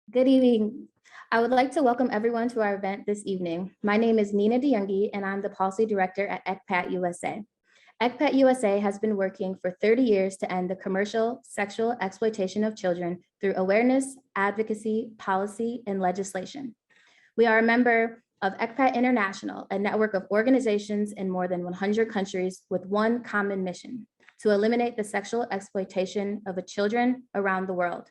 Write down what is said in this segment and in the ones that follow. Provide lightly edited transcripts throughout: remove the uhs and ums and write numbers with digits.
Good evening. I would like to welcome everyone to our event this evening. My name is Nina DeJonghe, and I'm the Policy Director at ECPAT-USA. ECPAT-USA has been working for 30 years to end the commercial sexual exploitation of children through awareness, advocacy, policy, and legislation. We are a member of ECPAT International, a network of organizations in more than 100 countries with one common mission: to eliminate the sexual exploitation of children around the world.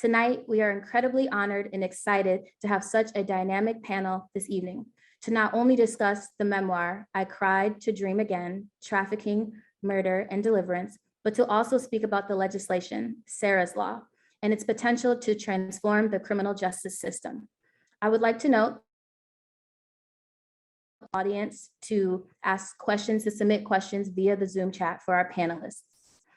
Tonight, we are incredibly honored and excited to have such a dynamic panel this evening to not only discuss the memoir, I Cried to Dream Again, Trafficking, Murder, and Deliverance, but to also speak about the legislation, Sara's Law, and its potential to transform the criminal justice system. I would like to note the audience to ask questions, to submit questions via the Zoom chat for our panelists,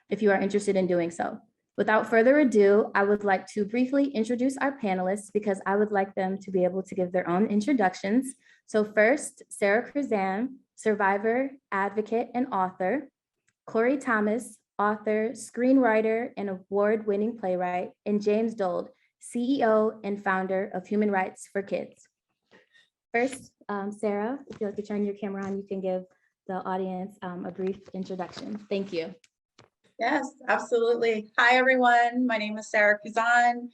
if you are interested in doing so. Without further ado, I would like to briefly introduce our panelists because I would like them to be able to give their own introductions. So first, Sara Kruzan, survivor, advocate, and author. Cori Thomas, author, screenwriter, and award-winning playwright. And James Dold, CEO and founder of Human Rights for Kids. First, Sara, if you'd like to turn your camera on, you can give the audience a brief introduction. Thank you. Yes, absolutely. Hi, everyone. My name is Sara Kruzan.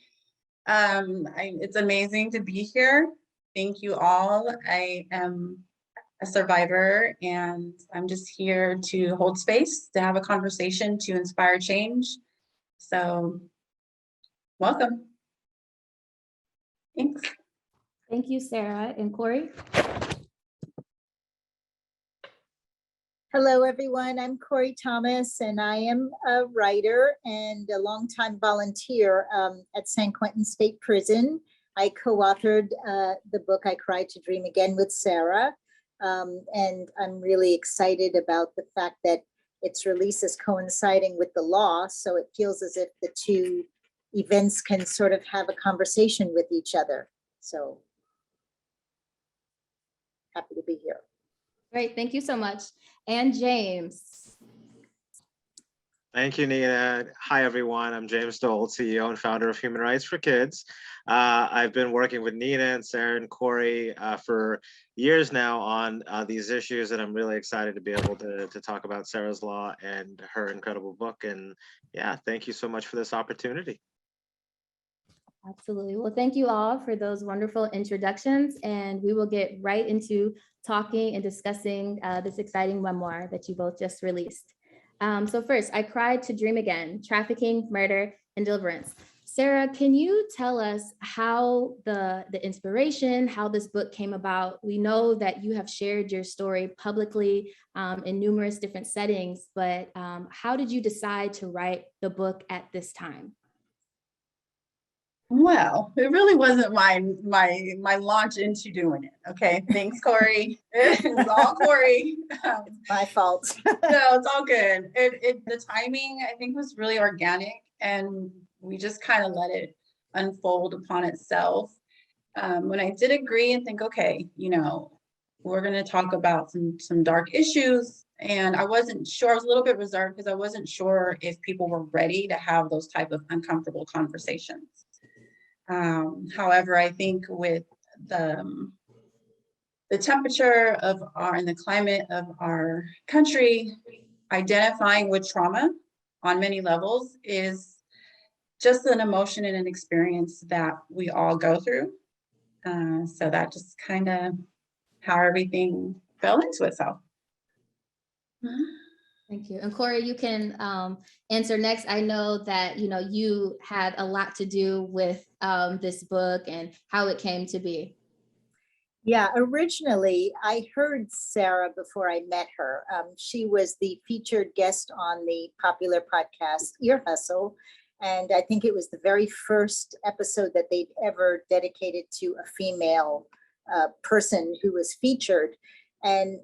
It's amazing to be here. Thank you all. I am a survivor, and I'm just here to hold space, to have a conversation, to inspire change. So, welcome. Thanks. Thank you, Sara. And Cori? Hello, everyone. I'm Cori Thomas, and I am a writer and a longtime volunteer at San Quentin State Prison. I co-authored the book, I Cried to Dream Again, with Sara. And I'm really excited about the fact that its release is coinciding with the law. So it feels as if the two events can sort of have a conversation with each other. So happy to be here. Great, thank you so much. And James. Thank you, Nina. Hi, everyone. I'm James Dold, CEO and founder of Human Rights for Kids. I've been working with Nina and Sara and Cori for years now on these issues, and I'm really excited to be able to talk about Sara's Law and her incredible book. And yeah, thank you so much for this opportunity. Absolutely. Well, thank you all for those wonderful introductions, and we will get right into talking and discussing this exciting memoir that you both just released. So first, I Cried to Dream Again, Trafficking, Murder, and Deliverance. Sara, can you tell us how the inspiration, how this book came about? We know that you have shared your story publicly in numerous different settings, but how did you decide to write the book at this time? Well, it really wasn't my launch into doing it. Okay, thanks, Cori. It's all Cori. My fault. No, it's all good. The timing, I think, was really organic, and we just kind of let it unfold upon itself. When I did agree and think, okay, we're going to talk about some dark issues, and I wasn't sure. I was a little bit reserved because I wasn't sure if people were ready to have those type of uncomfortable conversations. However, I think with the temperature of and the climate of our country, identifying with trauma on many levels is just an emotion and an experience that we all go through. So that just kind of how everything fell into itself. Thank you. And Cori, you can answer next. I know that you had a lot to do with this book and how it came to be. Yeah, originally I heard Sara before I met her. She was the featured guest on the popular podcast Ear Hustle. And I think it was the very first episode that they'd ever dedicated to a female person who was featured. And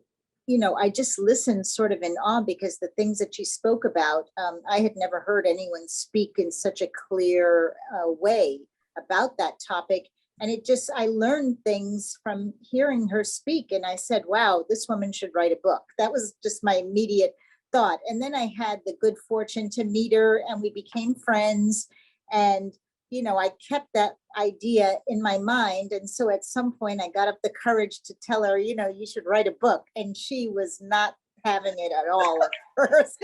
I just listened sort of in awe because the things that she spoke about, I had never heard anyone speak in such a clear way about that topic. And I learned things from hearing her speak. And I said, wow, this woman should write a book. That was just my immediate thought. And then I had the good fortune to meet her, and we became friends. And I kept that idea in my mind. And so at some point I got up the courage to tell her, you should write a book. And she was not having it at all at first.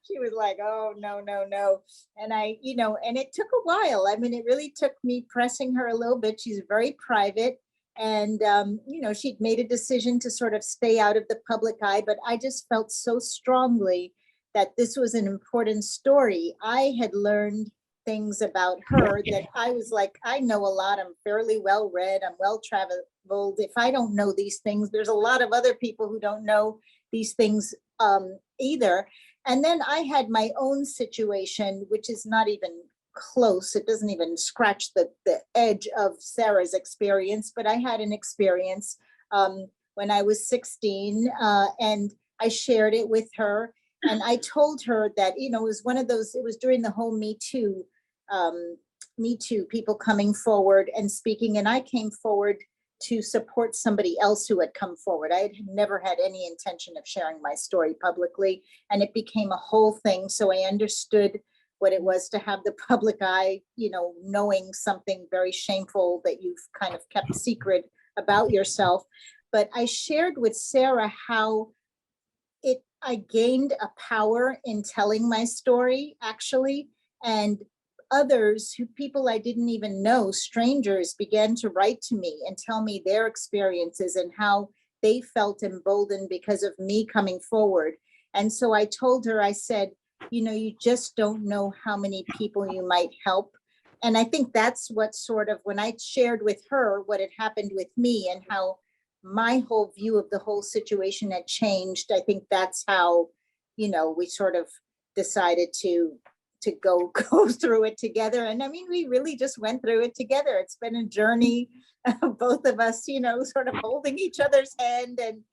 She was like, oh, no, no, no. And and it took a while. I mean, it really took me pressing her a little bit. She's very private. And, she'd made a decision to sort of stay out of the public eye, but I just felt so strongly that this was an important story. I had learned things about her that I was like, I know a lot. I'm fairly well read. I'm well traveled. If I don't know these things, there's a lot of other people who don't know these things either. And then I had my own situation, which is not even close. It doesn't even scratch the edge of Sarah's experience, but I had an experience when I was 16 and I shared it with her. And I told her that, it was one of those, it was during the whole Me Too people coming forward and speaking. And I came forward to support somebody else who had come forward. I had never had any intention of sharing my story publicly, and it became a whole thing. So I understood what it was to have the public eye, knowing something very shameful that you've kind of kept secret about yourself. But I shared with Sarah how I gained a power in telling my story, actually, and people I didn't even know, strangers, began to write to me and tell me their experiences and how they felt emboldened because of me coming forward. And so I told her, I said, you just don't know how many people you might help. And I think that's what sort of, when I shared with her what had happened with me and how my whole view of the whole situation had changed, I think that's how, we sort of decided to go through it together. And I mean, we really just went through it together. It's been a journey, both of us, sort of holding each other's hand and,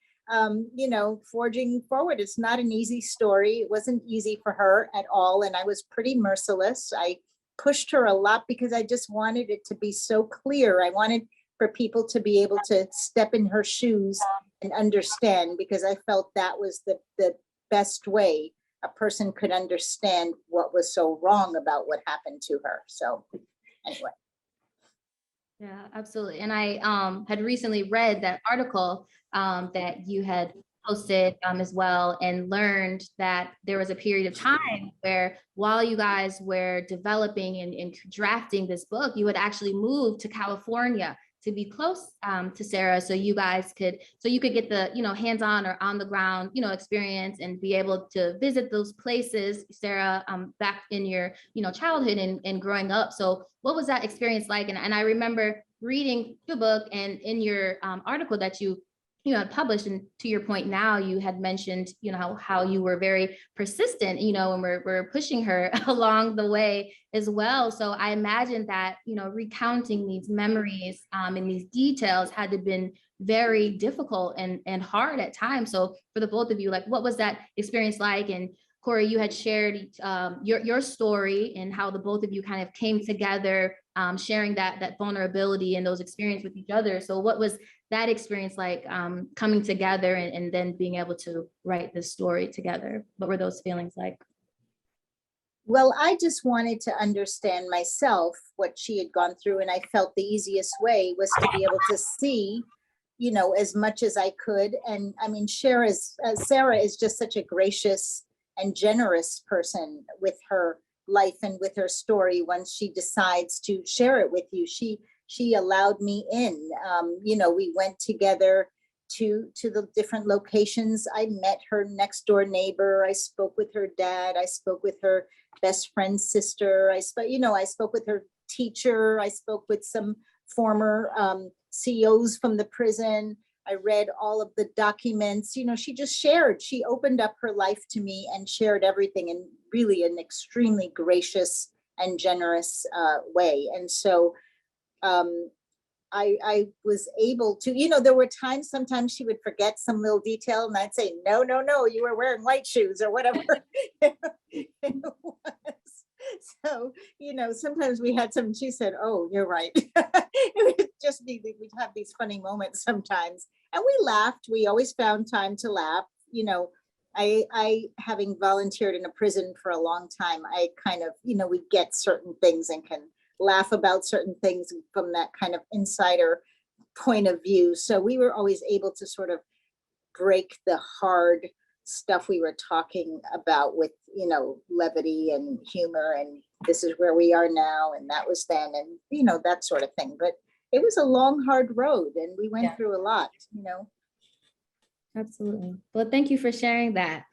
forging forward. It's not an easy story. It wasn't easy for her at all. And I was pretty merciless. I pushed her a lot because I just wanted it to be so clear. I wanted for people to be able to step in her shoes and understand, because I felt that was the best way a person could understand what was so wrong about what happened to her. So anyway. Yeah, absolutely. And I had recently read that article that you had posted as well, and learned that there was a period of time where while you guys were developing and drafting this book, you had actually moved to California to be close to Sarah, so you could get the hands-on or on the ground experience and be able to visit those places, Sarah, back in your childhood and growing up. So what was that experience like? And I remember reading the book, and in your article that you had published, and to your point now, you had mentioned how you were very persistent and we're pushing her along the way as well. So I imagine that recounting these memories and these details had to been very difficult and hard at times. So for the both of you, like, what was that experience like? And Cori, you had shared your story and how the both of you kind of came together, sharing that vulnerability and those experiences with each other. So what was that experience like, coming together and then being able to write this story together? What were those feelings like? Well, I just wanted to understand myself what she had gone through, and I felt the easiest way was to be able to see, as much as I could. And I mean, Sarah is just such a gracious and generous person with her life and with her story. Once she decides to share it with you, she allowed me in. We went together to the different locations. I met her next door neighbor. I spoke with her dad. I spoke with her best friend's sister. I spoke with her teacher. I spoke with some former CEOs from the prison. I read all of the documents. She opened up her life to me and shared everything in really an extremely gracious and generous way. And so I was able to, there were times, sometimes she would forget some little detail and I'd say, no, you were wearing white shoes or whatever it was. So, sometimes we had some, she said, oh, you're right. It would just be, we'd have these funny moments sometimes. And we laughed. We always found time to laugh. I having volunteered in a prison for a long time, I kind of, we get certain things and can laugh about certain things from that kind of insider point of view. So we were always able to sort of break the hard stuff we were talking about with, you know, levity and humor, and this is where we are now and that was then, and, you know, that sort of thing. But it was a long, hard road, and we went through a lot, you know. Absolutely. Well, thank you for sharing that.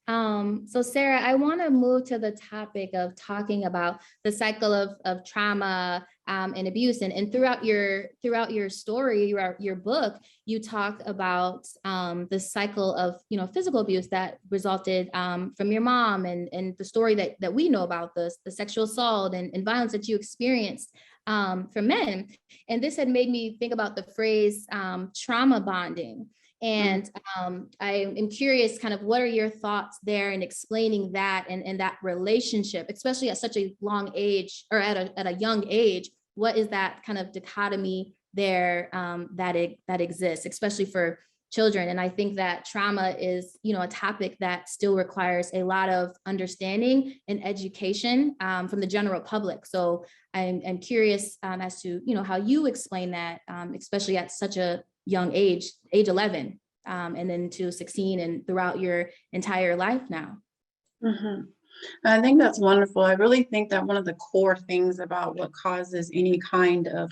So Sarah, I want to move to the topic of talking about the cycle of trauma and abuse. And throughout your story, your book, you talk about the cycle of, you know, physical abuse that resulted from your mom, and the story that we know about, the sexual assault and violence that you experienced from men. And this had made me think about the phrase trauma bonding. And I am curious, kind of, what are your thoughts there in explaining that and that relationship, especially at such a long age, or at a young age? What is that kind of dichotomy there that exists, especially for children? And I think that trauma is, you know, a topic that still requires a lot of understanding and education from the general public. So I'm curious as to, you know, how you explain that, especially at such a young age 11, and then to 16 and throughout your entire life now. I think that's wonderful. I really think that one of the core things about what causes any kind of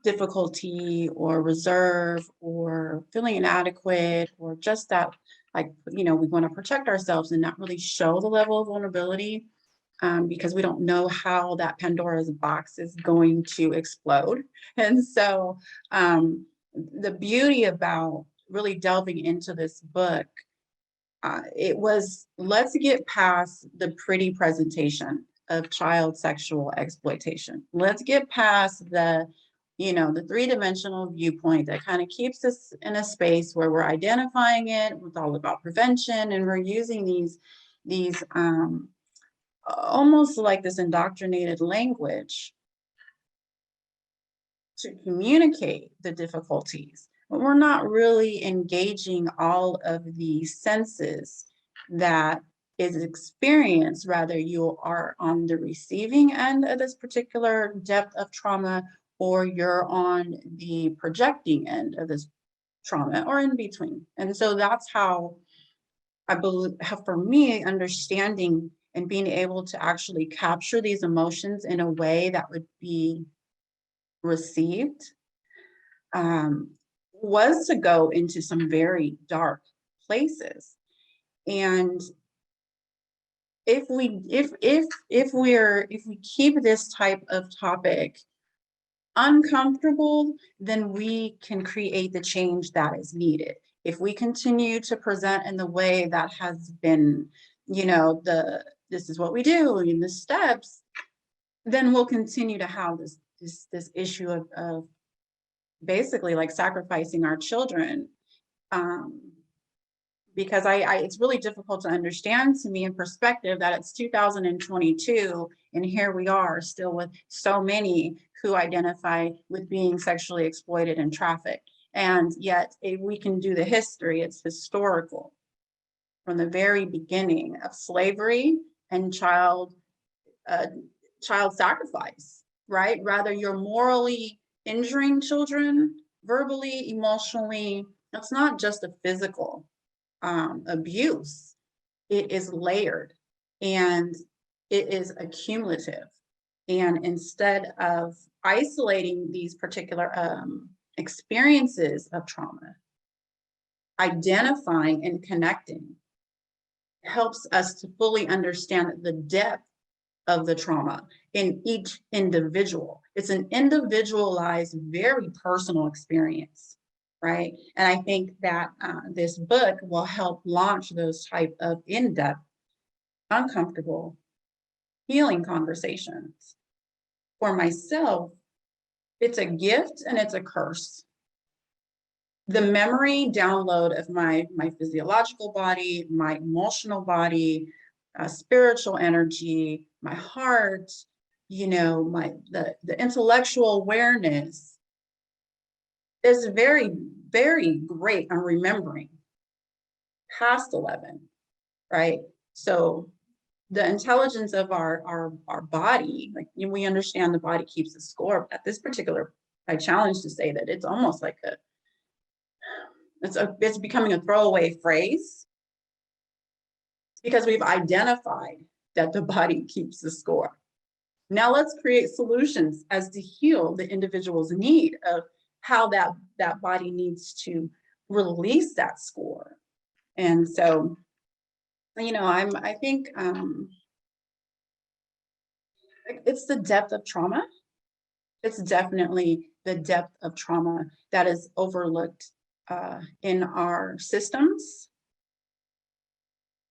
difficulty or reserve or feeling inadequate, or just that, like, you know, we want to protect ourselves and not really show the level of vulnerability, because we don't know how that Pandora's box is going to explode. And so the beauty about really delving into this book, it was, let's get past the pretty presentation of child sexual exploitation. Let's get past the, you know, the three-dimensional viewpoint that kind of keeps us in a space where we're identifying it with all about prevention, and we're using these almost like this indoctrinated language to communicate the difficulties, but we're not really engaging all of the senses that is experienced. Rather, you are on the receiving end of this particular depth of trauma, or you're on the projecting end of this trauma, or in between. And so that's how I believe, how, for me, understanding and being able to actually capture these emotions in a way that would be received was to go into some very dark places. And if we keep this type of topic uncomfortable, then we can create the change that is needed. If we continue to present in the way that has been, you know, this is what we do in the steps, then we'll continue to have this issue of basically like sacrificing our children, because it's really difficult to understand to me in perspective that it's 2022 and here we are still with so many who identify with being sexually exploited and trafficked. And yet if we can do the history, it's historical from the very beginning of slavery and child sacrifice, right? Rather, you're morally injuring children, verbally, emotionally. That's not just a physical abuse. It is layered and it is accumulative. And instead of isolating these particular experiences of trauma, identifying and connecting helps us to fully understand the depth of the trauma in each individual. It's an individualized, very personal experience, right? And I think that this book will help launch those type of in-depth, uncomfortable, healing conversations. For myself, it's a gift and it's a curse. The memory download of my physiological body, my emotional body, spiritual energy, my heart, you know, the intellectual awareness is very, very great on remembering past 11, right? So the intelligence of our body, like we understand the body keeps a score. At this particular, I challenge to say that it's almost like it's becoming a throwaway phrase because we've identified that the body keeps the score. Now let's create solutions as to heal the individual's need of how that body needs to release that score. And so, I think it's the depth of trauma. It's definitely the depth of trauma that is overlooked in our systems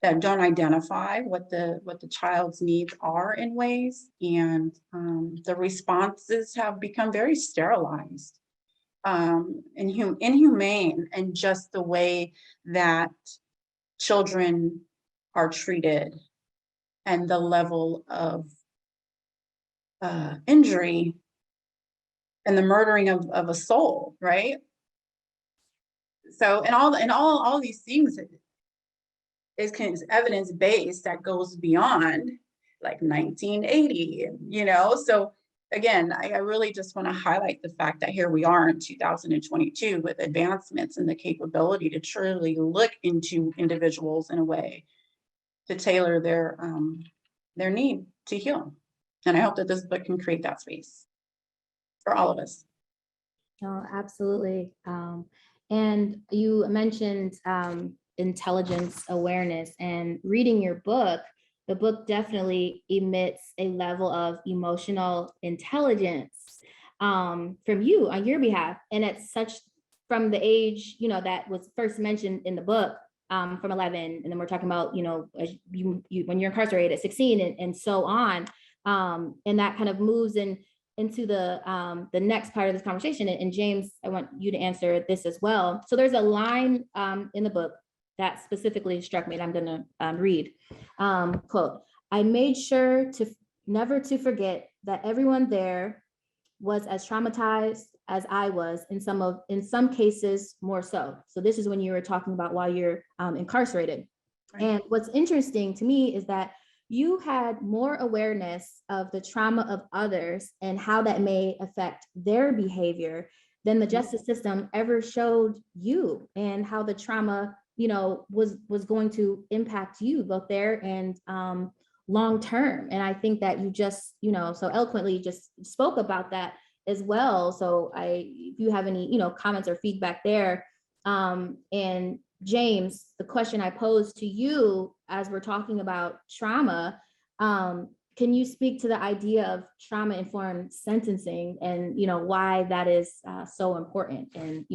that don't identify what the child's needs are in ways, and the responses have become very sterilized, inhumane, and just the way that children are treated and the level of injury and the murdering of a soul, right? So, and all these things is evidence-based that goes beyond like 1980, so again, I really just want to highlight the fact that here we are in 2022 with advancements and the capability to truly look into individuals in a way to tailor their need to heal. And I hope that this book can create that space for all of us. Oh, absolutely. And you mentioned intelligence awareness, and reading your book, the book definitely emits a level of emotional intelligence from you on your behalf. And it's such from the age, that was first mentioned in the book, from 11. And then we're talking about, you when you're incarcerated at 16 and so on. And that kind of moves into the next part of this conversation. And James, I want you to answer this as well. So there's a line in the book that specifically struck me, and I'm going to read. Quote, "I made sure to never to forget that everyone there was as traumatized as I was, in some cases more so." So this is when you were talking about while you're incarcerated. Right. And what's interesting to me is that you had more awareness of the trauma of others and how that may affect their behavior than the justice system ever showed you, and how the trauma was going to impact you both there and long term. And I think that you just so eloquently just spoke about that as well. So if you have any comments or feedback there. And James, the question I posed to you as we're talking about trauma, can you speak to the idea of trauma-informed sentencing and why that is so important? And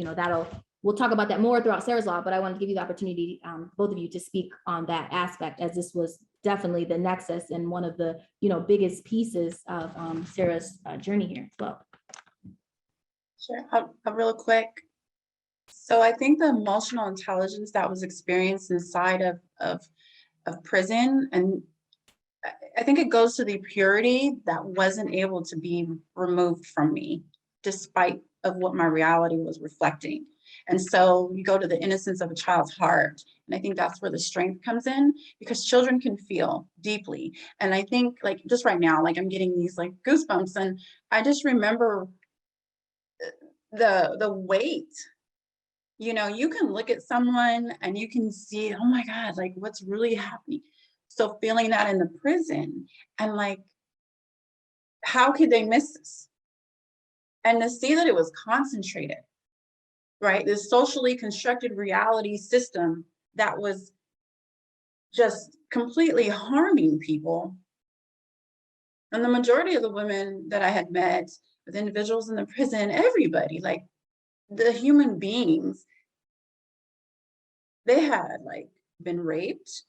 we'll talk about that more throughout Sara's Law, but I wanted to give you the opportunity, both of you, to speak on that aspect, as this was definitely the nexus and one of the biggest pieces of Sara's journey here as well. Sure, I'll real quick. So I think the emotional intelligence that was experienced inside of prison, and I think it goes to the purity that wasn't able to be removed from me, despite of what my reality was reflecting. And so you go to the innocence of a child's heart. And I think that's where the strength comes in, because children can feel deeply. And I think just right now, I'm getting these goosebumps, and I just remember the weight. You can look at someone and you can see, oh my God, what's really happening. So feeling that in the prison, and how could they miss this? And to see that it was concentrated, right? This socially constructed reality system that was just completely harming people. And the majority of the women that I had met, with individuals in the prison, everybody, the human beings, they had been raped,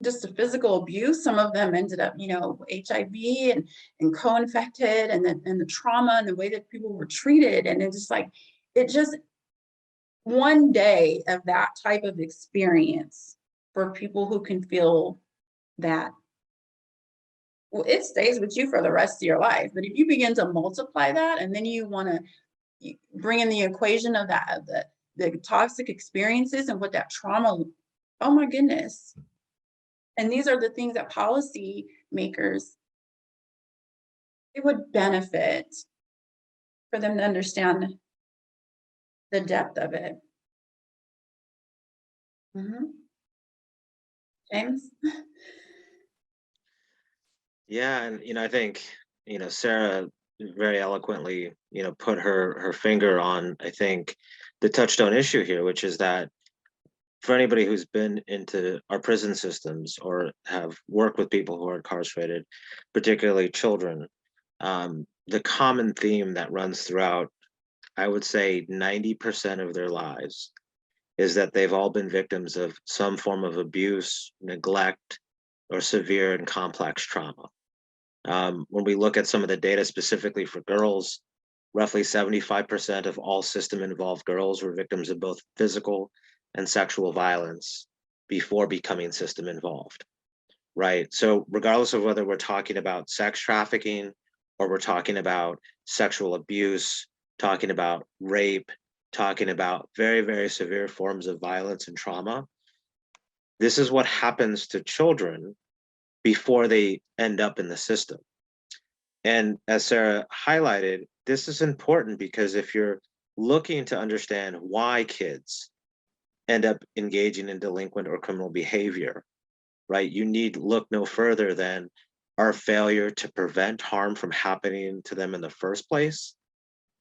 just the physical abuse. Some of them ended up, HIV and co-infected, and the trauma and the way that people were treated. And it just one day of that type of experience for people who can feel that, well, it stays with you for the rest of your life. But if you begin to multiply that, and then you want to bring in the equation of that, the toxic experiences and what that trauma, oh my goodness. And these are the things that policy makers, it would benefit for them to understand the depth of it. James? Yeah, and I think, Sarah very eloquently, put her finger on, I think, the touchstone issue here, which is that for anybody who's been into our prison systems or have worked with people who are incarcerated, particularly children, the common theme that runs throughout, I would say 90% of their lives, is that they've all been victims of some form of abuse, neglect, or severe and complex trauma. When we look at some of the data specifically for girls, roughly 75% of all system-involved girls were victims of both physical and sexual violence before becoming system-involved, right? So regardless of whether we're talking about sex trafficking or we're talking about sexual abuse, talking about rape, talking about very, very severe forms of violence and trauma, this is what happens to children before they end up in the system. And as Sarah highlighted, this is important because if you're looking to understand why kids end up engaging in delinquent or criminal behavior, right, you need look no further than our failure to prevent harm from happening to them in the first place.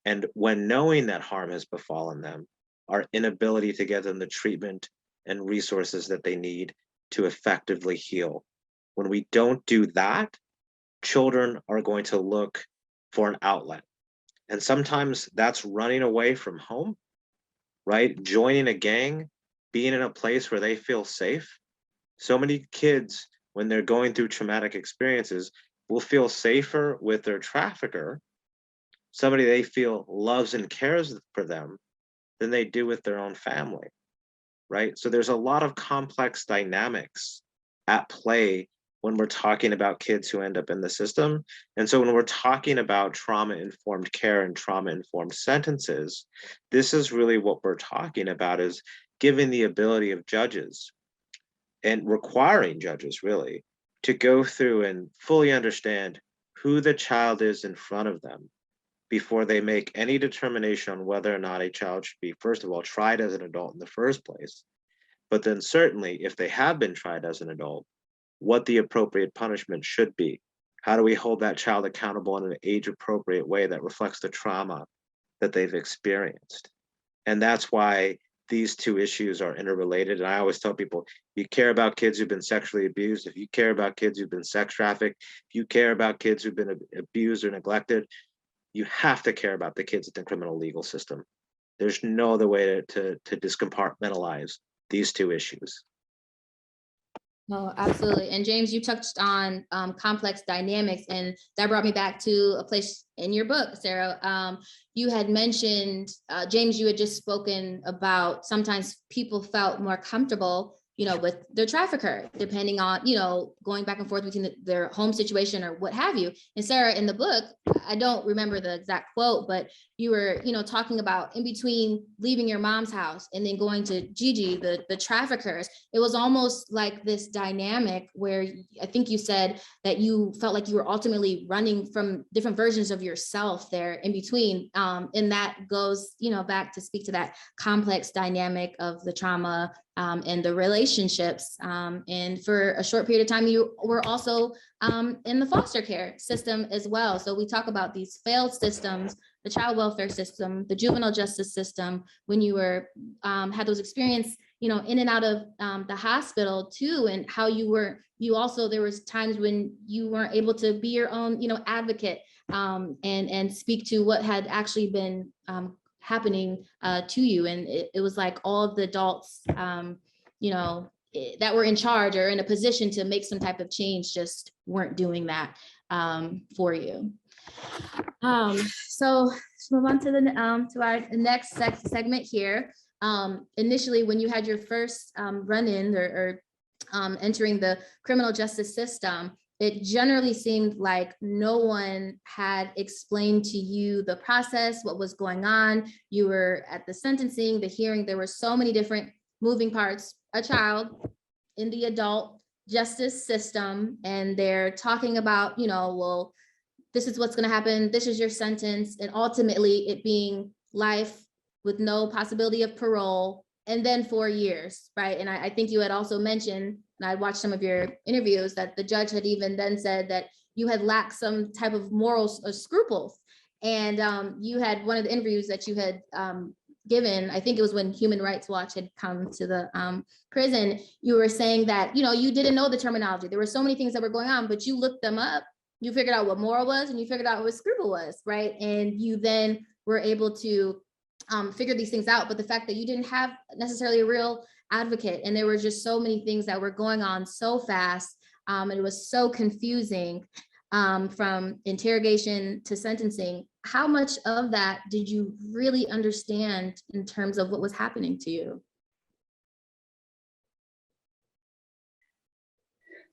And when knowing that harm has befallen them, our inability to get them the treatment and resources that they need to effectively heal. When we don't do that, children are going to look for an outlet. And sometimes that's running away from home, right? Joining a gang, being in a place where they feel safe. So many kids, when they're going through traumatic experiences, will feel safer with their trafficker, somebody they feel loves and cares for them, than they do with their own family, right? So there's a lot of complex dynamics at play when we're talking about kids who end up in the system. And so when we're talking about trauma-informed care and trauma-informed sentences, this is really what we're talking about, is giving the ability of judges and requiring judges really to go through and fully understand who the child is in front of them before they make any determination on whether or not a child should be, first of all, tried as an adult in the first place. But then certainly if they have been tried as an adult, what the appropriate punishment should be. How do we hold that child accountable in an age-appropriate way that reflects the trauma that they've experienced? And that's why these two issues are interrelated. And I always tell people, if you care about kids who've been sexually abused, if you care about kids who've been sex trafficked, if you care about kids who've been abused or neglected, you have to care about the kids in the criminal legal system. There's no other way to discompartmentalize these two issues. Oh, absolutely. And James, you touched on complex dynamics, and that brought me back to a place in your book, Sarah. You had mentioned, James, you had just spoken about sometimes people felt more comfortable, with their trafficker, depending on, going back and forth between their home situation or what have you. And Sarah, in the book, I don't remember the exact quote, but you were, talking about in between leaving your mom's house and then going to Gigi, the traffickers. It was almost like this dynamic where I think you said that you felt like you were ultimately running from different versions of yourself there in between. And that goes, back to speak to that complex dynamic of the trauma and the relationships. And for a short period of time, you were also in the foster care system as well. So we talk about these failed systems, the child welfare system, the juvenile justice system, when you were had those experience, in and out of the hospital too, and how there was times when you weren't able to be your own, advocate and speak to what had actually been happening to you. And it was like all of the adults, that were in charge or in a position to make some type of change just weren't doing that for you. So let's move on to to our next segment here. Initially, when you had your first run-in or entering the criminal justice system, it generally seemed like no one had explained to you the process, what was going on. You were at the sentencing, the hearing, there were so many different moving parts, a child in the adult justice system, and they're talking about, well, this is what's going to happen, this is your sentence, and ultimately it being life with no possibility of parole, and then 4 years, right? And I think you had also mentioned, and I watched some of your interviews, that the judge had even then said that you had lacked some type of morals or scruples. And you had one of the interviews that you had given, I think it was when Human Rights Watch had come to the prison, you were saying that, you didn't know the terminology. There were so many things that were going on, but you looked them up, you figured out what moral was, and you figured out what scruple was, right? And you then were able to figure these things out. But the fact that you didn't have necessarily a real advocate, and there were just so many things that were going on so fast, and it was so confusing, from interrogation to sentencing. How much of that did you really understand in terms of what was happening to you?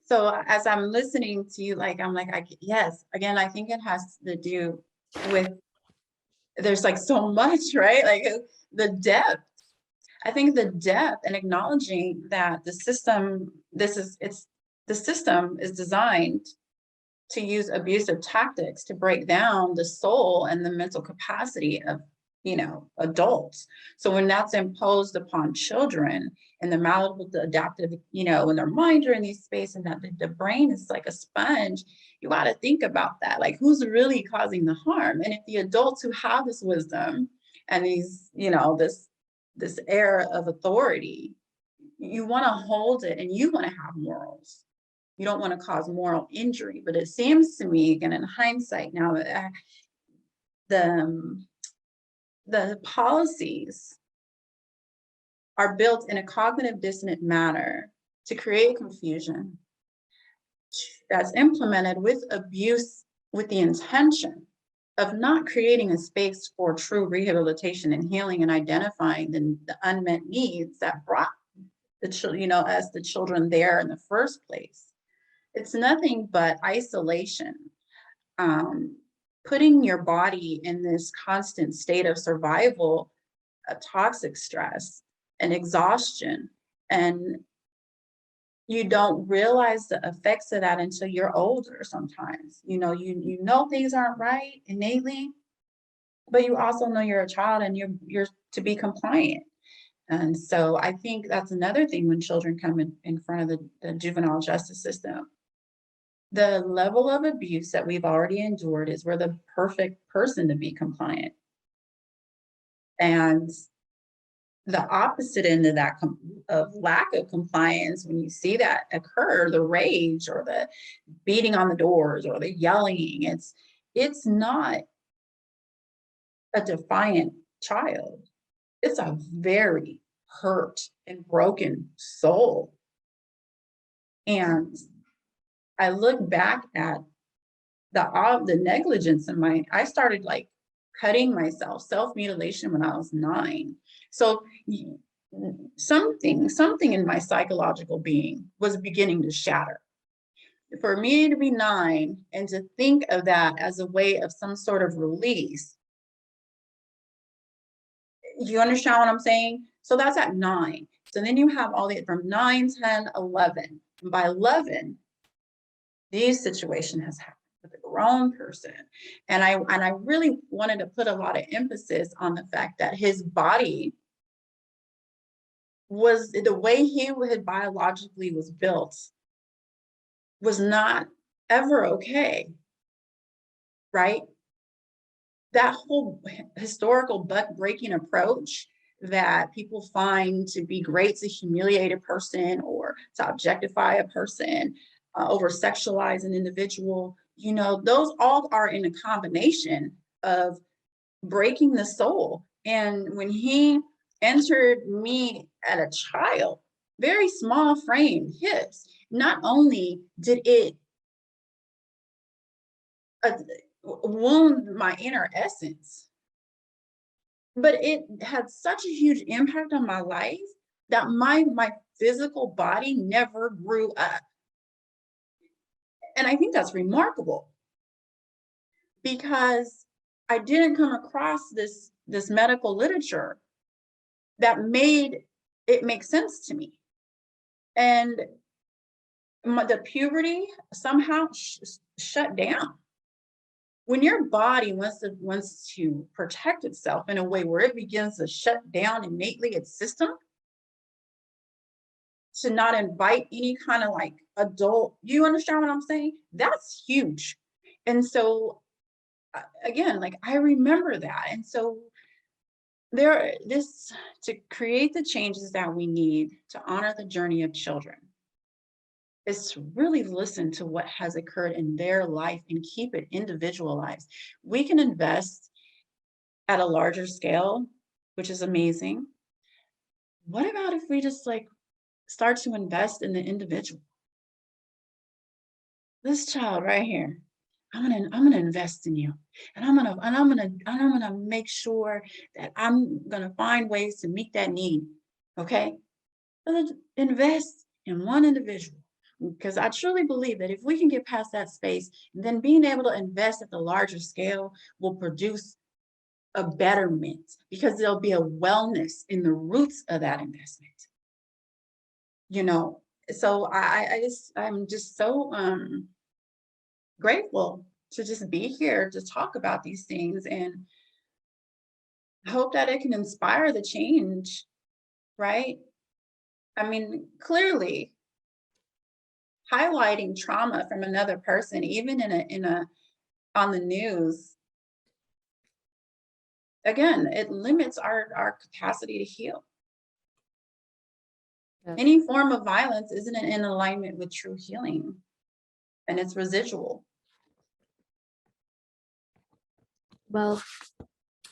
So as I'm listening to you, I'm like, yes, again, I think it has to do with, there's like so much, right? Like the depth. I think the depth and acknowledging that the system, the system is designed to use abusive tactics to break down the soul and the mental capacity of, adults. So when that's imposed upon children and the malleable, the adaptive, when their minds are in these spaces, and that the brain is like a sponge, you got to think about that. Like, who's really causing the harm? And if the adults who have this wisdom and these, this air of authority, you want to hold it, and you want to have morals. You don't want to cause moral injury. But it seems to me, again, in hindsight now, that the policies are built in a cognitive dissonant manner to create confusion that's implemented with abuse, with the intention of not creating a space for true rehabilitation and healing, and identifying the unmet needs that brought the children, as the children there in the first place. It's nothing but isolation, putting your body in this constant state of survival, a toxic stress and exhaustion, and you don't realize the effects of that until you're older. Sometimes, you know things aren't right innately, but you also know you're a child and you're to be compliant. And so I think that's another thing when children come in front of the juvenile justice system. The level of abuse that we've already endured is we're the perfect person to be compliant. And the opposite end of that of lack of compliance, when you see that occur, the rage or the beating on the doors or the yelling, it's not a defiant child. It's a very hurt and broken soul. And I look back at the negligence in I started like cutting myself, self-mutilation, when I was 9. So something in my psychological being was beginning to shatter. For me to be 9 and to think of that as a way of some sort of release, you understand what I'm saying? So that's at 9. So then you have all the from 9, 10, 11. And by 11, this situation has happened with a grown person. And I really wanted to put a lot of emphasis on the fact that his body was, the way he had biologically was built, was not ever okay, right? That whole historical buck-breaking approach that people find to be great to humiliate a person or to objectify a person, over sexualize an individual, those all are in a combination of breaking the soul. And when he entered me at a child, very small frame hips, not only did it wound my inner essence, but it had such a huge impact on my life that my physical body never grew up. And I think that's remarkable, because I didn't come across this medical literature that made it make sense to me. And the puberty somehow shut down. When your body wants to protect itself in a way where it begins to shut down innately its system, to not invite any kind of like adult, you understand what I'm saying? That's huge. And so again, like I remember that. And so to create the changes that we need to honor the journey of children is to really listen to what has occurred in their life and keep it individualized. We can invest at a larger scale, which is amazing. What about if we just like start to invest in the individual? This child right here, I'm gonna invest in you, and I'm gonna make sure that I'm gonna find ways to meet that need. Okay, let's invest in one individual, because I truly believe that if we can get past that space, then being able to invest at the larger scale will produce a betterment, because there'll be a wellness in the roots of that investment. You know, so I'm just so grateful to just be here to talk about these things, and I hope that it can inspire the change, right? I mean, clearly highlighting trauma from another person, even on the news, again, it limits our capacity to heal. Yes. Any form of violence isn't in alignment with true healing, and it's residual. Well,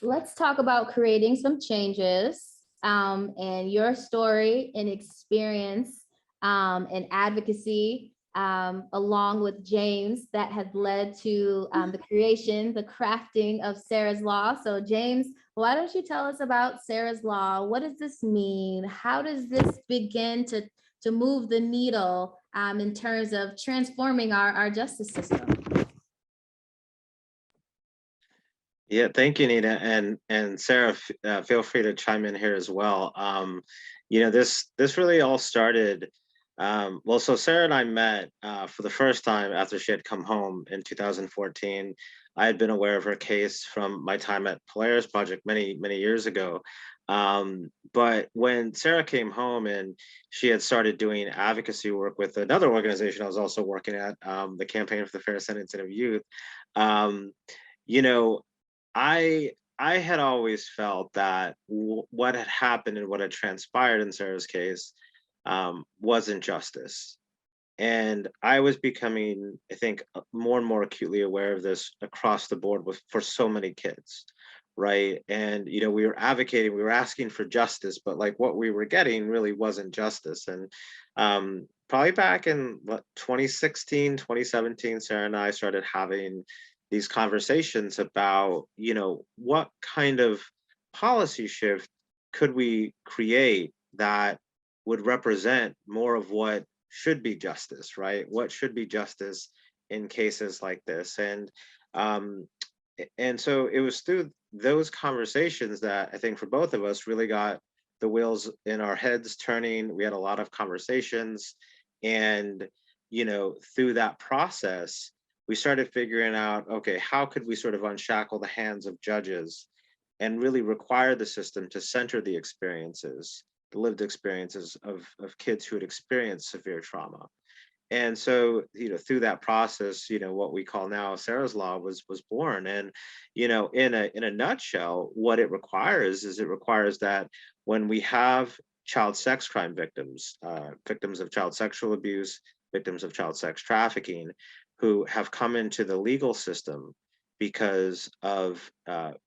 let's talk about creating some changes, and your story and experience, and advocacy, along with James, that has led to the creation, the crafting of Sara's Law. So James, why don't you tell us about Sara's Law? What does this mean? How does this begin to move the needle in terms of transforming our justice system? Yeah, thank you, Nina, and Sarah. Feel free to chime in here as well. You know, this really all started. Well, so Sarah and I met for the first time after she had come home in 2014. I had been aware of her case from my time at Polaris Project many years ago. But when Sarah came home and she had started doing advocacy work with another organization I was also working at, the Campaign for the Fair Sentencing of Youth, you know, I had always felt that what had happened and what had transpired in Sarah's case wasn't justice. And I was becoming, I think, more and more acutely aware of this across the board for so many kids, right? And, you know, we were advocating, we were asking for justice, but like what we were getting really wasn't justice. And probably back in 2016, 2017, Sarah and I started having these conversations about, you know, what kind of policy shift could we create that would represent more of what should be justice, right? What should be justice in cases like this? And so it was through those conversations that I think for both of us really got the wheels in our heads turning. We had a lot of conversations, and you know, through that process, we started figuring out, okay, how could we sort of unshackle the hands of judges and really require the system to center the experiences, the lived experiences of kids who had experienced severe trauma. And so, you know, through that process, you know, what we call now Sara's Law was born. And, you know, in a nutshell, what it requires is it requires that when we have child sex crime victims, victims of child sexual abuse, victims of child sex trafficking, who have come into the legal system because of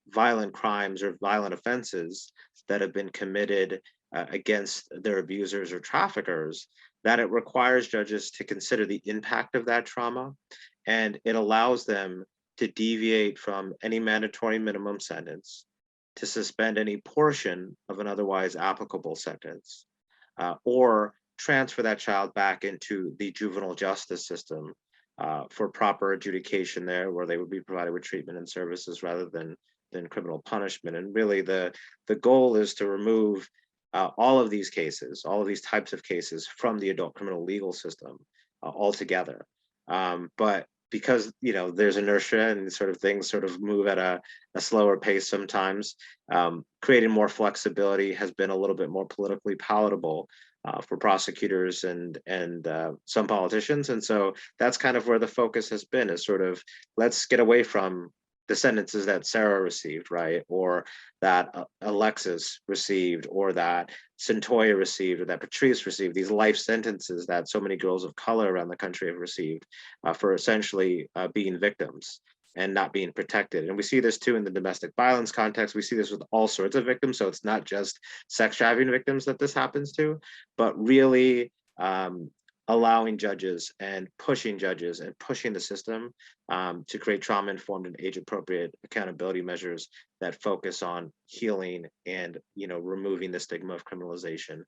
violent crimes or violent offenses that have been committed against their abusers or traffickers, that it requires judges to consider the impact of that trauma, and it allows them to deviate from any mandatory minimum sentence, to suspend any portion of an otherwise applicable sentence, or transfer that child back into the juvenile justice system for proper adjudication there, where they would be provided with treatment and services rather than criminal punishment. And really the goal is to remove all of these cases, all of these types of cases from the adult criminal legal system, altogether. But because, you know, there's inertia and sort of things sort of move at a slower pace sometimes, creating more flexibility has been a little bit more politically palatable for prosecutors and some politicians. And so that's kind of where the focus has been, is sort of, let's get away from the sentences that Sara received, right? Or that Alexis received, or that Centoya received, or that Patrice received, these life sentences that so many girls of color around the country have received for essentially being victims and not being protected. And we see this too in the domestic violence context. We see this with all sorts of victims. So it's not just sex trafficking victims that this happens to, but really allowing judges and pushing the system to create trauma-informed and age-appropriate accountability measures that focus on healing and, you know, removing the stigma of criminalization.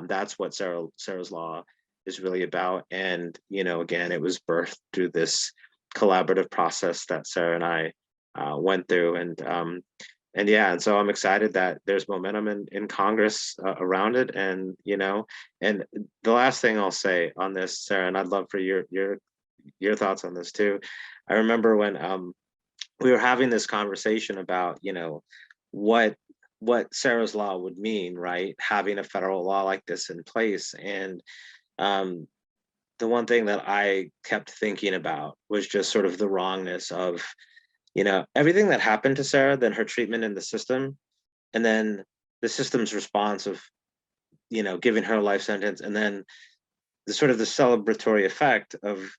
That's what Sara's Law is really about. And, you know, again, it was birthed through this collaborative process that Sara and I went through. And yeah, and so I'm excited that there's momentum in Congress around it. And, you know, and the last thing I'll say on this, Sara, and I'd love for your thoughts on this too. I remember when we were having this conversation about, you know, what Sara's Law would mean, right? Having a federal law like this in place. And the one thing that I kept thinking about was just sort of the wrongness of, you know, everything that happened to Sara, then her treatment in the system, and then the system's response of, you know, giving her a life sentence, and then the sort of the celebratory effect of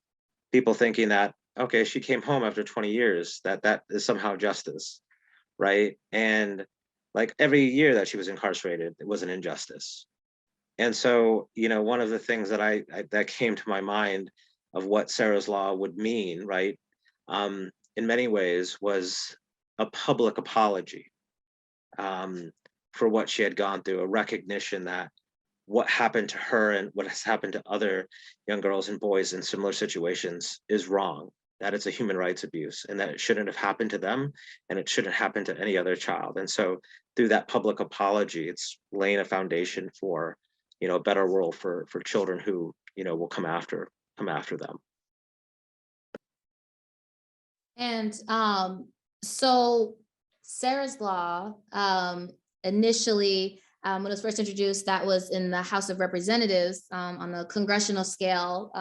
people thinking that, okay, she came home after 20 years, that is somehow justice, right? And like every year that she was incarcerated, it was an injustice. And so, you know, one of the things that that came to my mind of what Sara's Law would mean, right? In many ways was a public apology for what she had gone through, a recognition that what happened to her and what has happened to other young girls and boys in similar situations is wrong, that it's a human rights abuse, and that it shouldn't have happened to them, and it shouldn't happen to any other child. And so through that public apology, it's laying a foundation for, you know, a better world for children who, you know, will come after them. And so Sara's Law, initially, when it was first introduced, that was in the House of Representatives on the congressional scale.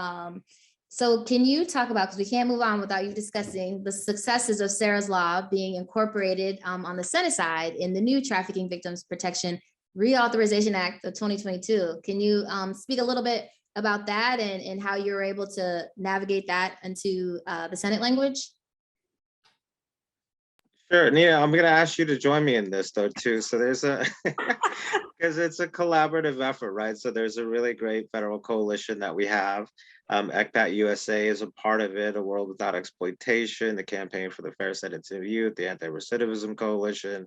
So can you talk about, because we can't move on without you discussing the successes of Sara's Law being incorporated on the Senate side in the new Trafficking Victims Protection Reauthorization Act of 2022. Can you speak a little bit about that and how you were able to navigate that into the Senate language? Sure, Nina, I'm going to ask you to join me in this though too. So there's a, because it's a collaborative effort, right? So there's a really great federal coalition that we have. ECPAT-USA is a part of it, A World Without Exploitation, the Campaign for the Fair Sentencing of Youth, the Anti-Recidivism Coalition,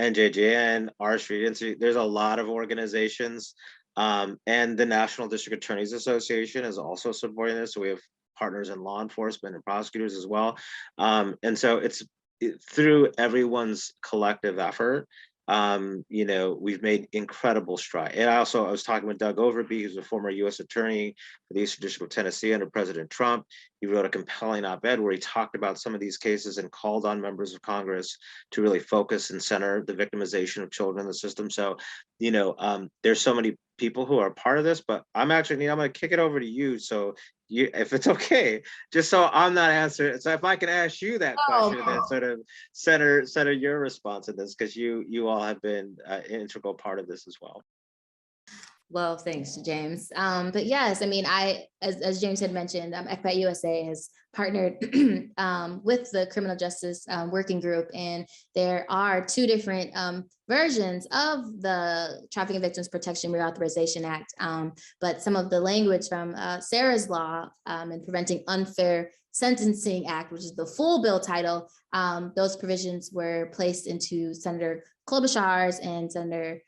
NJJN, R Street Institute. There's a lot of organizations. And the National District Attorneys Association is also supporting this. So we have partners in law enforcement and prosecutors as well. And so it's through everyone's collective effort, you know, we've made incredible strides. And I was talking with Doug Overby, who's a former U.S. attorney for the Eastern District of Tennessee under President Trump. He wrote a compelling op-ed where he talked about some of these cases and called on members of Congress to really focus and center the victimization of children in the system. So, you know, there's so many people who are part of this, but I'm going to kick it over to you. So you, if it's okay, just so I'm not answering. So if I can ask you that question, and then sort of center your response to this, because you all have been an integral part of this as well. Well, thanks, James. But yes, I mean, as James had mentioned, ECPAT-USA has partnered with the Criminal Justice Working Group, and there are two different versions of the Trafficking Victims Protection Reauthorization Act. But some of the language from Sara's Law and Preventing Unfair Sentencing Act, which is the full bill title, those provisions were placed into Senator Klobuchar's and Senator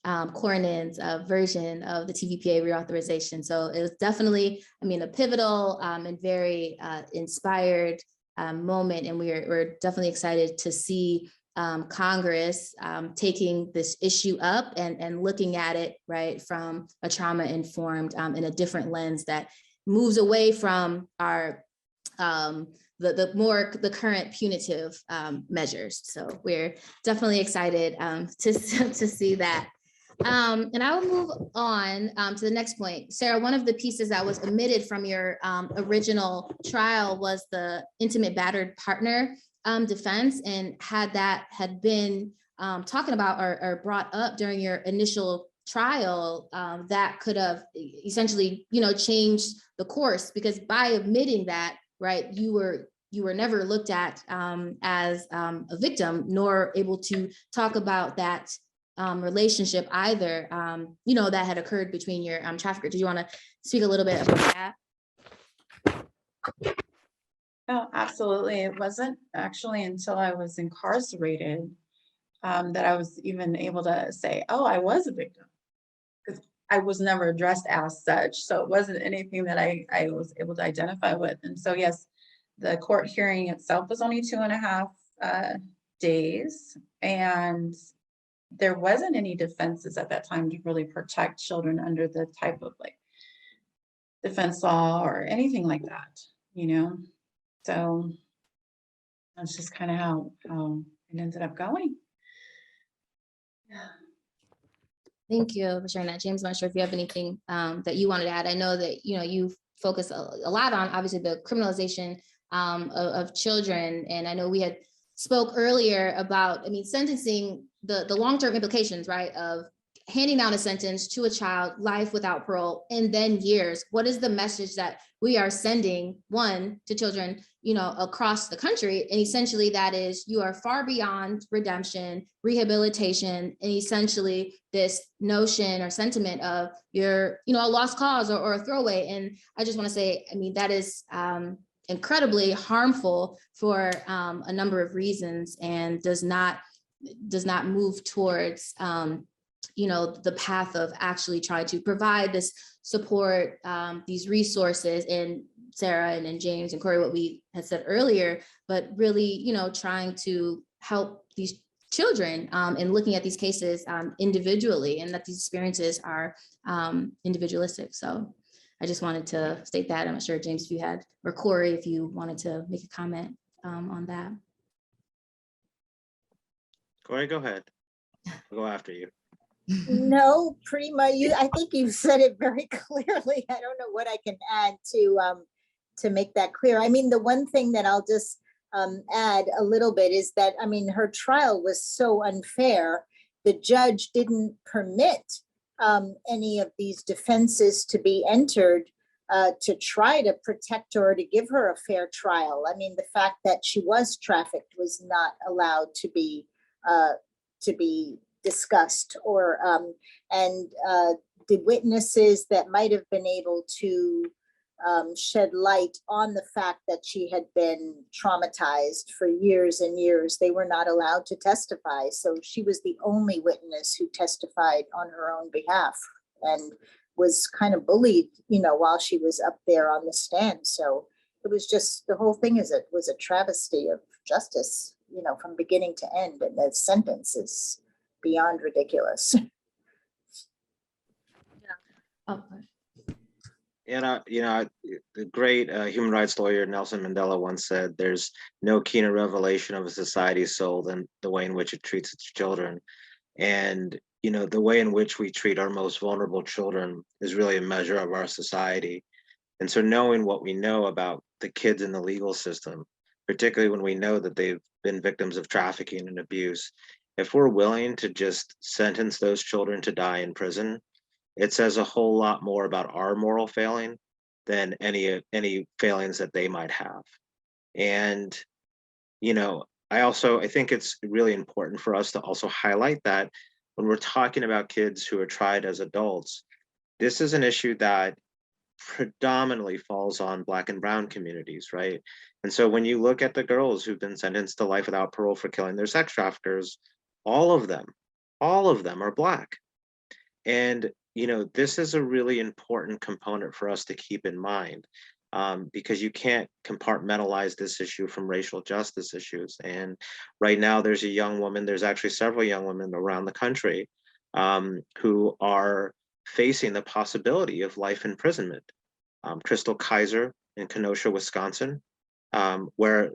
Cornyn's version of the TVPA reauthorization. So it was definitely, I mean, a pivotal and very inspired moment. And we're definitely excited to see Congress taking this issue up and looking at it, right, from a trauma-informed in a different lens that moves away from our the current punitive measures. So we're definitely excited to see that. And I will move on to the next point. Sarah, one of the pieces that was omitted from your original trial was the intimate battered partner defense, and had been talking about or brought up during your initial trial, that could have essentially, changed the course, because by omitting that, right, you were never looked at as a victim, nor able to talk about that relationship either, that had occurred between your trafficker. Did you want to speak a little bit about that? Oh, absolutely. It wasn't actually until I was incarcerated that I was even able to say, oh, I was a victim, because I was never addressed as such. So it wasn't anything that I was able to identify with. And so, yes, the court hearing itself was only 2.5 days. And there wasn't any defenses at that time to really protect children under the type of defense law or anything like that, So that's just kind of how it ended up going. Thank you for sharing that, James. I'm not sure if you have anything that you wanted to add. I know that you focus a lot on, obviously, the criminalization of children, and I know we had spoke earlier about, sentencing, the long-term implications, right, of handing down a sentence to a child, life without parole, and then years. What is the message that we are sending, one, to children, across the country? And essentially that is, you are far beyond redemption, rehabilitation, and essentially this notion or sentiment of you're, a lost cause or a throwaway. And I just want to say, that is incredibly harmful for a number of reasons, and does not move towards the path of actually trying to provide this support, these resources, and Sarah and James and Cori, what we had said earlier, but really, trying to help these children and looking at these cases individually, and that these experiences are individualistic. So I just wanted to state that. I'm not sure, James, if you had, or Cori, if you wanted to make a comment on that. Cori, go ahead. I'll go after you. No, pretty much. I think you said it very clearly. I don't know what I can add to make that clear. The one thing that I'll just add a little bit is that, her trial was so unfair. The judge didn't permit any of these defenses to be entered to try to protect her or to give her a fair trial. The fact that she was trafficked was not allowed to be discussed, or and the witnesses that might have been able to shed light on the fact that she had been traumatized for years and years, they were not allowed to testify. So she was the only witness who testified on her own behalf, and was kind of bullied, while she was up there on the stand. So it was just, the whole thing was a travesty of justice, from beginning to end, and the sentence is beyond ridiculous. Oh. And the great human rights lawyer Nelson Mandela once said, "There's no keener revelation of a society's soul than the way in which it treats its children." And the way in which we treat our most vulnerable children is really a measure of our society. And so, knowing what we know about the kids in the legal system, particularly when we know that they've been victims of trafficking and abuse, if we're willing to just sentence those children to die in prison, it says a whole lot more about our moral failing than any failings that they might have. And, I think it's really important for us to also highlight that when we're talking about kids who are tried as adults, this is an issue that predominantly falls on Black and Brown communities, right? And so when you look at the girls who've been sentenced to life without parole for killing their sex traffickers, all of them are Black. And, this is a really important component for us to keep in mind, because you can't compartmentalize this issue from racial justice issues. And right now there's actually several young women around the country who are facing the possibility of life imprisonment Crystal Kaiser in Kenosha, Wisconsin, where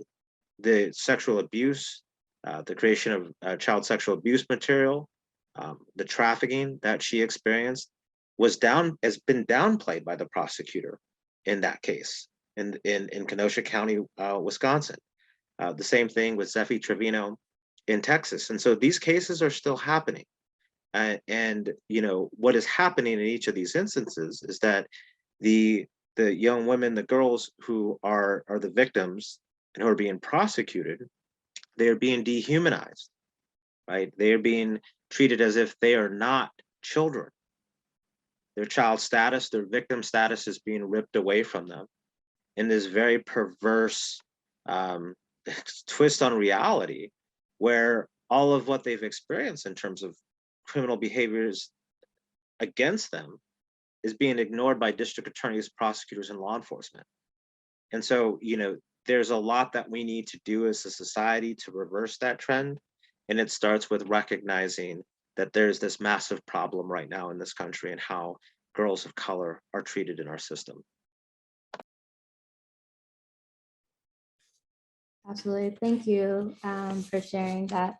the sexual abuse, the creation of child sexual abuse material, the trafficking that she experienced has been downplayed by the prosecutor in that case in Kenosha County, Wisconsin. The same thing with Zeffie Trevino in Texas. And so these cases are still happening. And what is happening in each of these instances is that the young women, the girls who are the victims and who are being prosecuted, they are being dehumanized, right? They are being treated as if they are not children. Their child status, their victim status is being ripped away from them in this very perverse twist on reality, where all of what they've experienced in terms of criminal behaviors against them is being ignored by district attorneys, prosecutors, and law enforcement. And so, there's a lot that we need to do as a society to reverse that trend. And it starts with recognizing that there's this massive problem right now in this country and how girls of color are treated in our system. Absolutely. Thank you for sharing that,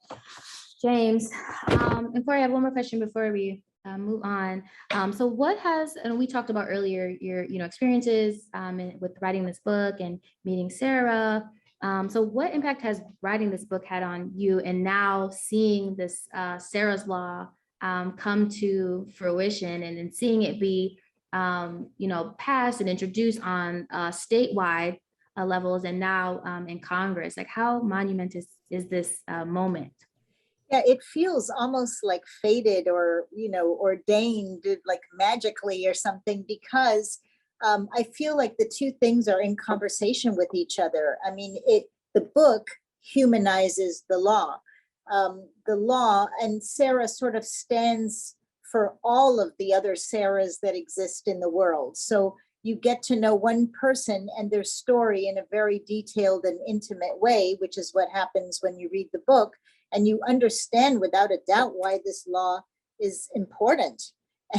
James. And Corey, I have one more question before we move on. So what has, and we talked about earlier, your experiences with writing this book and meeting Sara. So what impact has writing this book had on you, and now seeing this Sara's Law come to fruition, and then seeing it be passed and introduced on statewide levels, and now in Congress? Like, how monumentous is this moment? Yeah, it feels almost like fated or, ordained like magically or something, because I feel like the two things are in conversation with each other. I mean, the book humanizes the law. And Sara sort of stands for all of the other Saras that exist in the world. So you get to know one person and their story in a very detailed and intimate way, which is what happens when you read the book. And you understand without a doubt why this law is important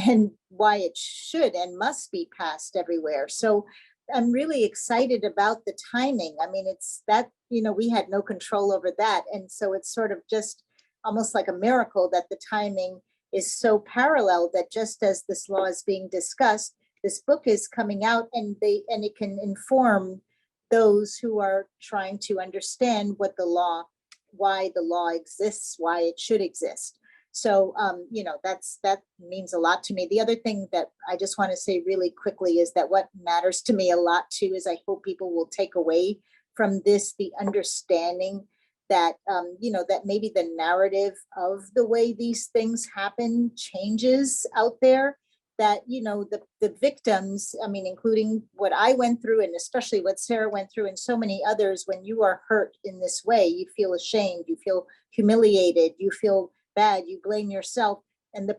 and why it should and must be passed everywhere. So I'm really excited about the timing. I mean, it's that, we had no control over that. And so it's sort of just almost like a miracle that the timing is so parallel, that just as this law is being discussed, this book is coming out, and it can inform those who are trying to understand why the law exists, why it should exist. So, that means a lot to me. The other thing that I just want to say really quickly is that what matters to me a lot too is I hope people will take away from this the understanding that, that maybe the narrative of the way these things happen changes out there. That, the victims, I mean, including what I went through, and especially what Sara went through, and so many others, when you are hurt in this way, you feel ashamed, you feel humiliated, you feel bad, you blame yourself, and the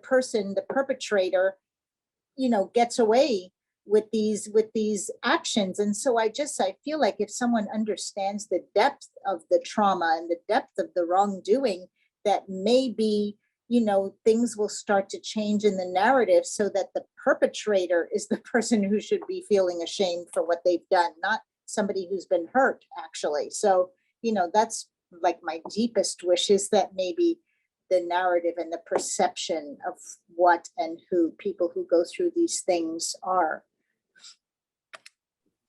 perpetrator, gets away with these actions. And so I feel like if someone understands the depth of the trauma and the depth of the wrongdoing, that maybe things will start to change in the narrative, so that the perpetrator is the person who should be feeling ashamed for what they've done, not somebody who's been hurt, actually. So, that's like my deepest wish, is that maybe the narrative and the perception of what and who people who go through these things are.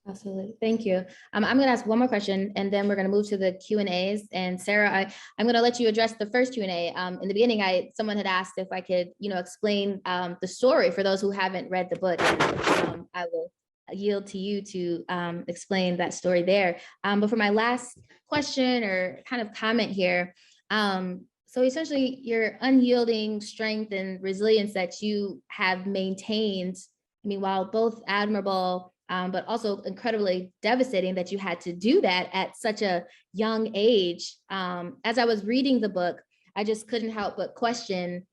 Absolutely. Thank you. I'm going to ask one more question, and then we're going to move to the Q&As. And Sara, I'm going to let you address the first Q&A. In the beginning, someone had asked if I could, explain the story for those who haven't read the book. And, I will yield to you to explain that story there. But for my last question or kind of comment here, so essentially your unyielding strength and resilience that you have maintained, I mean, while both admirable, but also incredibly devastating that you had to do that at such a young age. As I was reading the book, I just couldn't help but question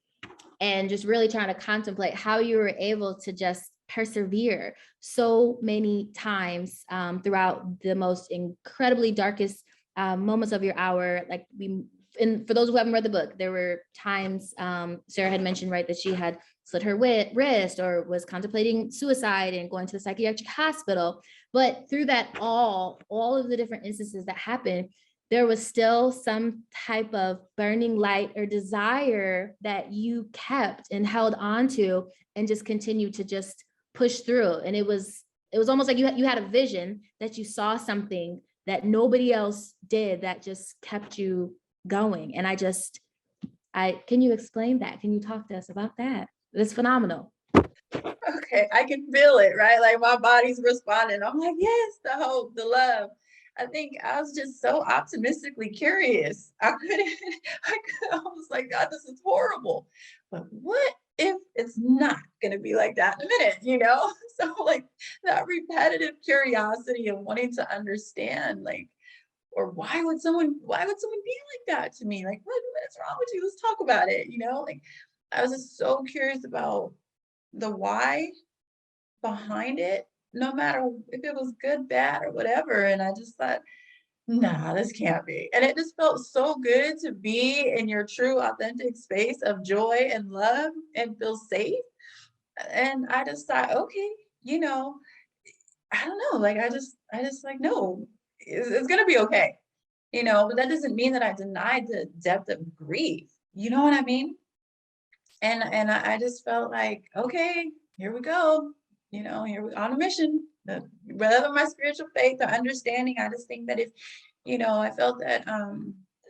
and just really trying to contemplate how you were able to just persevere so many times throughout the most incredibly darkest moments of your hour. And for those who haven't read the book, there were times Sara had mentioned, right, that she had slit her wrist or was contemplating suicide and going to the psychiatric hospital. But through that, all of the different instances that happened, there was still some type of burning light or desire that you kept and held on to and just continued to just push through. And it was almost like you had a vision that you saw something that nobody else did that just kept you going. And can you explain that? Can you talk to us about that? It's phenomenal. Okay, I can feel it, right? Like my body's responding. I'm like, yes, the hope, the love. I think I was just so optimistically curious. I was like, God, this is horrible. But what if it's not going to be like that in a minute, you know? So like that repetitive curiosity and wanting to understand, like, or why would someone be like that to me? Like, what is wrong with you? Let's talk about it, you know? Like, I was just so curious about the why behind it, no matter if it was good, bad, or whatever. And I just thought, nah, this can't be. And it just felt so good to be in your true, authentic space of joy and love and feel safe. And I just thought, okay, you know, I don't know, like I just like, no, it's gonna be okay, you know, but that doesn't mean that I denied the depth of grief. You know what I mean? And I just felt like, okay, here we go. You know, here we on a mission. Whether my spiritual faith or understanding, I just think that if, you know, I felt that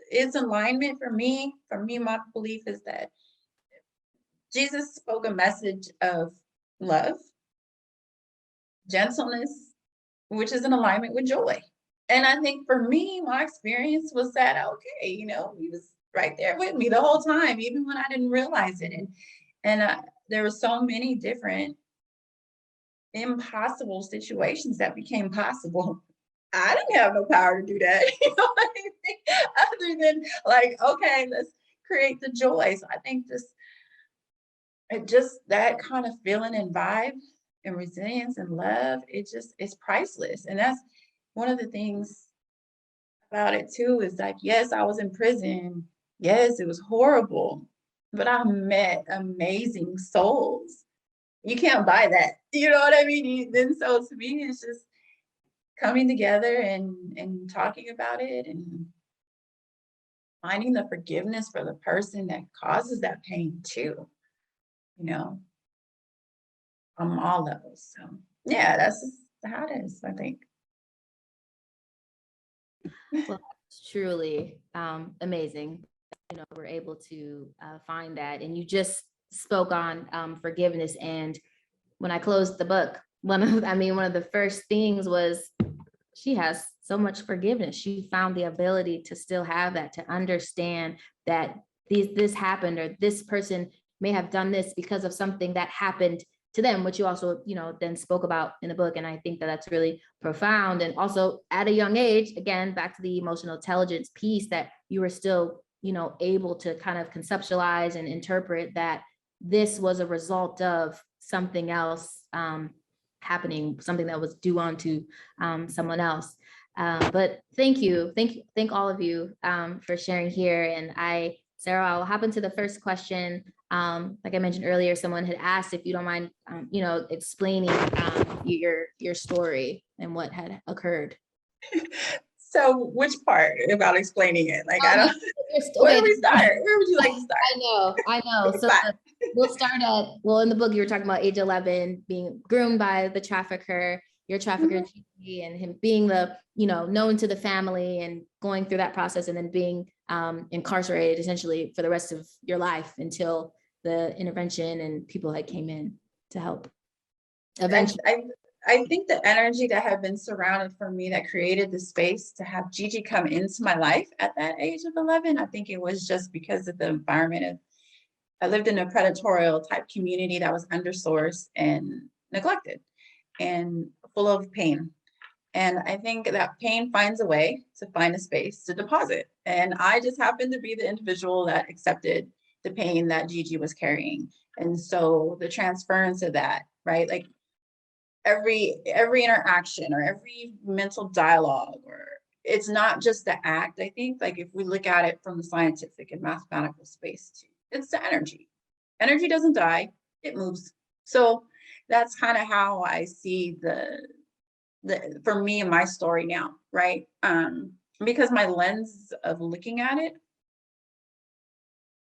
it's alignment for me. For me, my belief is that Jesus spoke a message of love, gentleness, which is in alignment with joy. And I think for me, my experience was that, okay, you know, he was right there with me the whole time, even when I didn't realize it. And there were so many different impossible situations that became possible. I didn't have no power to do that, you know what I mean? Other than like, okay, let's create the joy. So I think just that kind of feeling and vibe and resilience and love, it's priceless. And that's one of the things about it too, is like, yes, I was in prison. Yes, it was horrible, but I met amazing souls. You can't buy that. You know what I mean? Then so to me, it's just coming together and talking about it and finding the forgiveness for the person that causes that pain too, you know, on all levels. So yeah, that's just how it is, I think. Well, it's truly amazing. You know, we're able to find that. And you just spoke on forgiveness. And when I closed the book, one of the first things was she has so much forgiveness. She found the ability to still have that, to understand that this happened, or this person may have done this because of something that happened to them, which you also, you know, then spoke about in the book. And I think that that's really profound. And also at a young age, again, back to the emotional intelligence piece, that you were still, you know, able to kind of conceptualize and interpret that this was a result of something else happening, something that was due on to someone else. But thank all of you for sharing here. And Sarah, I'll hop into the first question. Like I mentioned earlier, someone had asked if you don't mind, you know, explaining your story and what had occurred. So which part about explaining it? Like, I don't, where do we start? Where would you like to start? I know. So we'll start in the book, you were talking about age 11, being groomed by the trafficker, your trafficker, mm-hmm. and him being known to the family and going through that process, and then being incarcerated essentially for the rest of your life until the intervention and people that came in to help. Eventually. I think the energy that had been surrounded for me that created the space to have Gigi come into my life at that age of 11, I think it was just because of the environment. I lived in a predatory type community that was undersourced and neglected and full of pain. And I think that pain finds a way to find a space to deposit. And I just happened to be the individual that accepted the pain that Gigi was carrying. And so the transference of that, right? Like, every interaction or every mental dialogue, or it's not just the act. I think, like, if we look at it from the scientific and mathematical space too, it's the energy. Energy doesn't die. it moves. So that's kind of how I see for me and my story now, right? Because my lens of looking at it,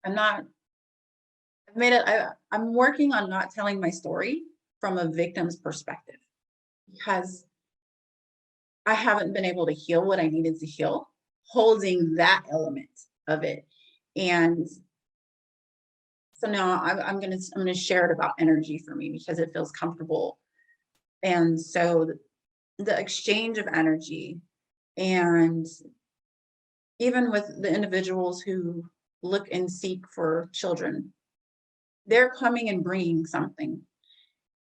I'm working on not telling my story from a victim's perspective, because I haven't been able to heal what I needed to heal, holding that element of it. And so now I'm gonna share it about energy for me because it feels comfortable. And so the exchange of energy, and even with the individuals who look and seek for children, they're coming and bringing something.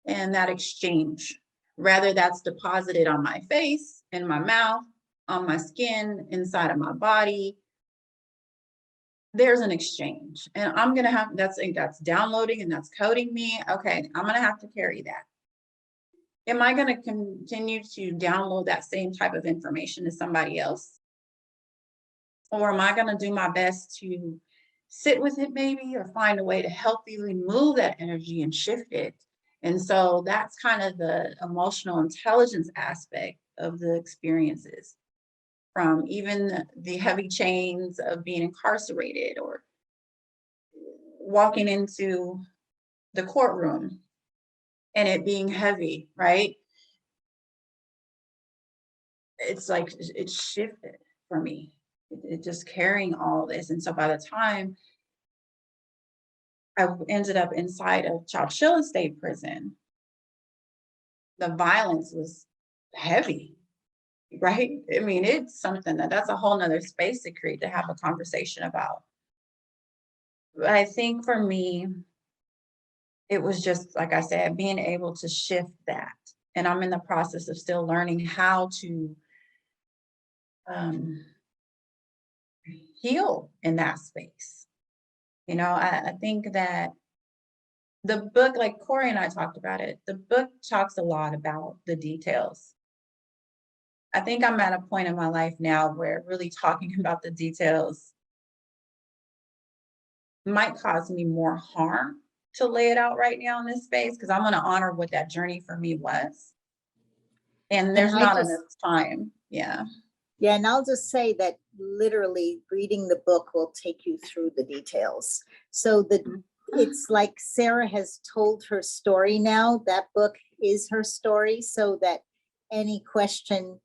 And that exchange, rather that's deposited on my face, in my mouth, on my skin, inside of my body, there's an exchange. And I'm gonna have, that's downloading and that's coding me. Okay, I'm gonna have to carry that. Am I gonna continue to download that same type of information to somebody else? Or am I gonna do my best to sit with it maybe, or find a way to healthily move that energy and shift it? And so that's kind of the emotional intelligence aspect of the experiences, from even the heavy chains of being incarcerated, or walking into the courtroom and it being heavy, right? It's like, it shifted for me. It just carrying all this. And so by the time I ended up inside of Chowchilla State Prison, the violence was heavy, right? I mean, it's something that's a whole nother space to create, to have a conversation about. But I think for me, it was just, like I said, being able to shift that. And I'm in the process of still learning how to heal in that space. You know, I think that the book, like Cori and I talked about it, the book talks a lot about the details. I think I'm at a point in my life now where really talking about the details might cause me more harm to lay it out right now in this space, because I'm going to honor what that journey for me was. And there's not enough time. Yeah. Yeah, and I'll just say that literally reading the book will take you through the details. So it's like Sara has told her story now. That book is her story, so that any question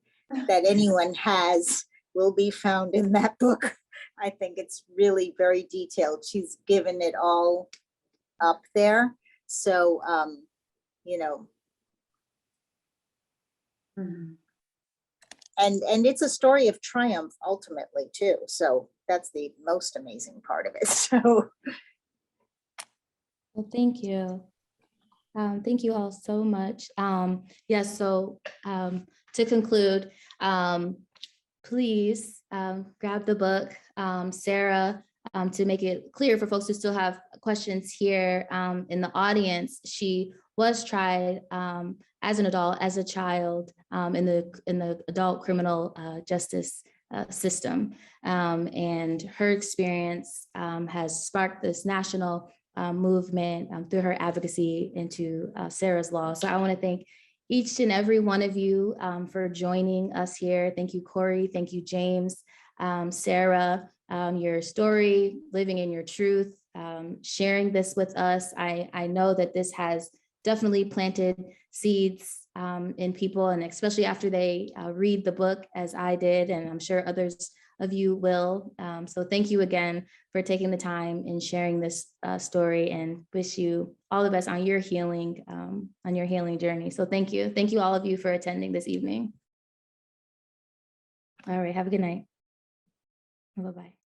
that anyone has will be found in that book. I think it's really very detailed. She's given it all up there. So, you know, and it's a story of triumph ultimately too. So that's the most amazing part of it. So Well, thank you. Thank you all so much. Yes, so to conclude, please grab the book. Sara, to make it clear for folks who still have questions here in the audience, she was tried as an adult, as a child, in the adult criminal justice system. And her experience has sparked this national movement through her advocacy into Sara's Law. So I want to thank each and every one of you for joining us here. Thank you, Cori. Thank you, James. Sara, your story, living in your truth, sharing this with us. I know that this has definitely planted seeds in people, and especially after they read the book, as I did, and I'm sure others of you will. So thank you again for taking the time and sharing this story, and wish you all the best on your healing journey. So thank you. Thank you all of you for attending this evening. All right, have a good night. Bye-bye.